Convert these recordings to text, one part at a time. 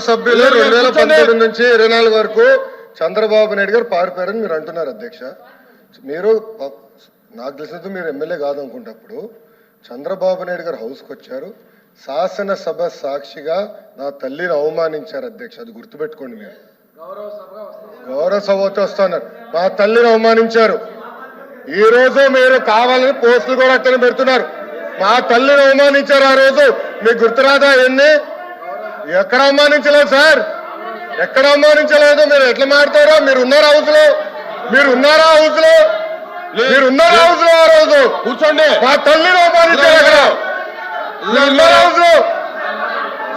సభ్యులు 2019 నుంచి 24 వరకు చంద్రబాబు నాయుడు గారు పారిపోయారని మీరు అంటున్నారు అధ్యక్ష. మీరు నాకు తెలిసినంత మీరు ఎమ్మెల్యే కాదనుకుంటప్పుడు చంద్రబాబు నాయుడు గారు హౌస్కి వచ్చారు, శాసనసభ సాక్షిగా నా తల్లిని అవమానించారు అధ్యక్ష. అది గుర్తుపెట్టుకోండి. మీరు గౌరవ సభతో వస్తున్నారు, మా తల్లిని అవమానించారు. ఈ రోజు మీరు కావాలని పోస్టులు కూడా అట్టని పెడుతున్నారు. మా తల్లిని అవమానించారు ఆ రోజు, మీకు గుర్తురాదా? ఎన్ని ఎక్కడ అవమానించలేదు సార్, ఎక్కడ అవమానించలేదు. మీరు ఎట్లా మాడతారో? మీరు ఉన్నారా హౌస్ లో? మీరు ఉన్నారా హౌస్ లో? మీరు ఉన్నారా హౌస్ లో? ఆ రోజు కూర్చోండి. మా తల్లిని అవమానించారు. అక్కడ ఉన్నారా హౌస్ లో?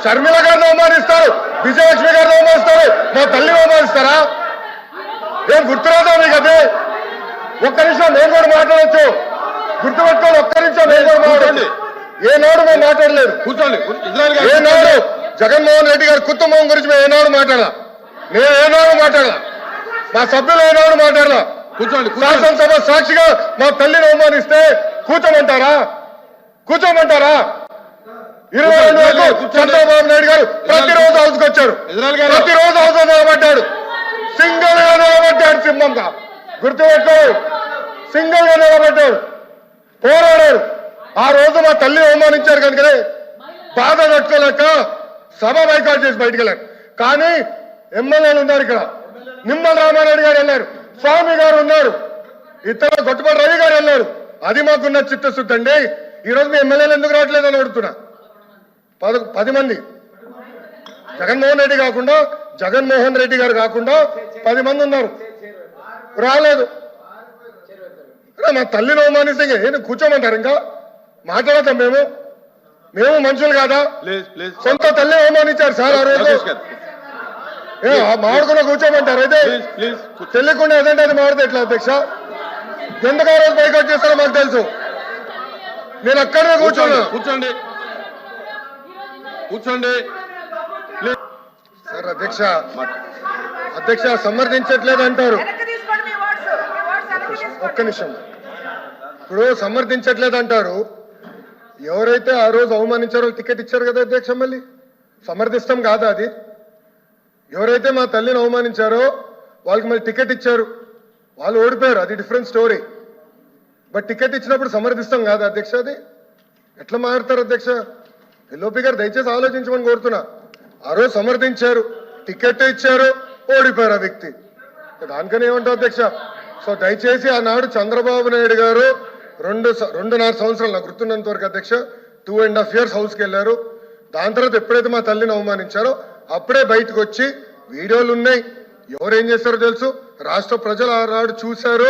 షర్మిల గారిని అవమానిస్తారు, విజయలక్ష్మి గారిని అవమానిస్తారు, మా తల్లిని అవమానిస్తారా? ఏం గుర్తురాదా మీకు? అదే ఒక్క నిమిషం నేను కూడా మాట్లాడచ్చు, గుర్తుపెట్టుకోండి. ఒక్క నిమిషం నేను కూడా మాట్లాడండి. ఏనాడు మేము మాట్లాడలేదు. కూర్చోండి. ఏనాడు జగన్మోహన్ రెడ్డి గారి కుటుంబం గురించి మేము ఏనాడు మాట్లాడాల? నేను ఏనాడు మాట్లాడాల? మా సభ్యులు ఏనాడు మాట్లాడాల? కూర్చోండి. శాసనసభ సాక్షిగా మా తల్లిని అవమానిస్తే కూర్చోమంటారా? కూర్చోమంటారా? 22 వరకు చంద్రబాబు నాయుడు గారు ప్రతిరోజు హౌస్కి వచ్చారు, ప్రతిరోజు హౌస్ నిలబడ్డాడు, సింగిల్ గా నిలబడ్డాడు. సింహంగా గుర్తుపెట్టుకో, సింగిల్ గా నిలబడ్డాడు, పోరాడాడు. ఆ రోజు మా తల్లిని అవమానించారు కనుకనే బాధ తట్టుకోలేక సభ బైకాట్ చేసి బయటికి వెళ్ళారు. కానీ ఎమ్మెల్యేలు ఉన్నారు ఇక్కడ. నిమ్మల రామారెడ్డి గారు వెళ్ళారు, స్వామి గారు ఉన్నారు, ఇతర గొట్టుపాటి రవి గారు వెళ్ళారు. అది మాకున్న చిత్తశుద్ధి అండి. ఈ రోజు మీ ఎమ్మెల్యేలు ఎందుకు రావట్లేదు అని అడుగుతున్నా. 10 మంది జగన్మోహన్ రెడ్డి గారు కాకుండా 10 మంది ఉన్నారు, రాలేదు. మా తల్లిని అవమానిస్తే ఏంటి కూర్చోమంటారు? ఇంకా మాట్లాడతాం మేము మనుషులు కాదా? సొంత తల్లి అవమానించారు సార్ ఆ రోజు. మాడుకున్నా కూర్చోమంటారు? అయితే తెలియకుండా ఏదంటే అది మాడితే ఎట్లా అధ్యక్ష? ఎందుకు ఆ రోజు బైకాట్ చేస్తారో మాకు తెలుసు. నేను అక్కడే కూర్చోండి సార్. అధ్యక్ష సమర్థించట్లేదు అంటారు. ఒక్క నిమిషం. ఇప్పుడు సమర్థించట్లేదు అంటారు. ఎవరైతే ఆ రోజు అవమానించారో టికెట్ ఇచ్చారు కదా అధ్యక్ష. మళ్ళీ సమర్థిస్తాం కాదా అది? ఎవరైతే మా తల్లిని అవమానించారో వాళ్ళకి మళ్ళీ టికెట్ ఇచ్చారు, వాళ్ళు ఓడిపోయారు, అది డిఫరెంట్ స్టోరీ. బట్ టికెట్ ఇచ్చినప్పుడు సమర్థిస్తాం కాదా అధ్యక్ష? అది ఎట్లా మారుతారు అధ్యక్ష? ఎల్ఓపి గారు దయచేసి ఆలోచించమని కోరుతున్నా. ఆ రోజు సమర్థించారు, టికెట్ ఇచ్చారు, ఓడిపోయారు ఆ వ్యక్తి. దానికని ఏమంటారు అధ్యక్ష? సో దయచేసి ఆనాడు చంద్రబాబు నాయుడు గారు 2.5 సంవత్సరాలు నాకు గుర్తున్నంత వరకు అధ్యక్ష 2.5 years హౌస్కి వెళ్ళారు. దాని తర్వాత ఎప్పుడైతే మా తల్లిని అవమానించారో అప్పుడే బయటకు వచ్చి వీడియోలు ఉన్నాయి, ఎవరేం చేస్తారో తెలుసు, రాష్ట్ర ప్రజలు ఆనాడు చూశారు,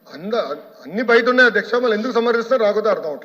అన్ని బయట ఉన్నాయి అధ్యక్ష. మళ్ళీ ఎందుకు సమర్థిస్తారో రాకపోతే అర్థం అవట్లేదు.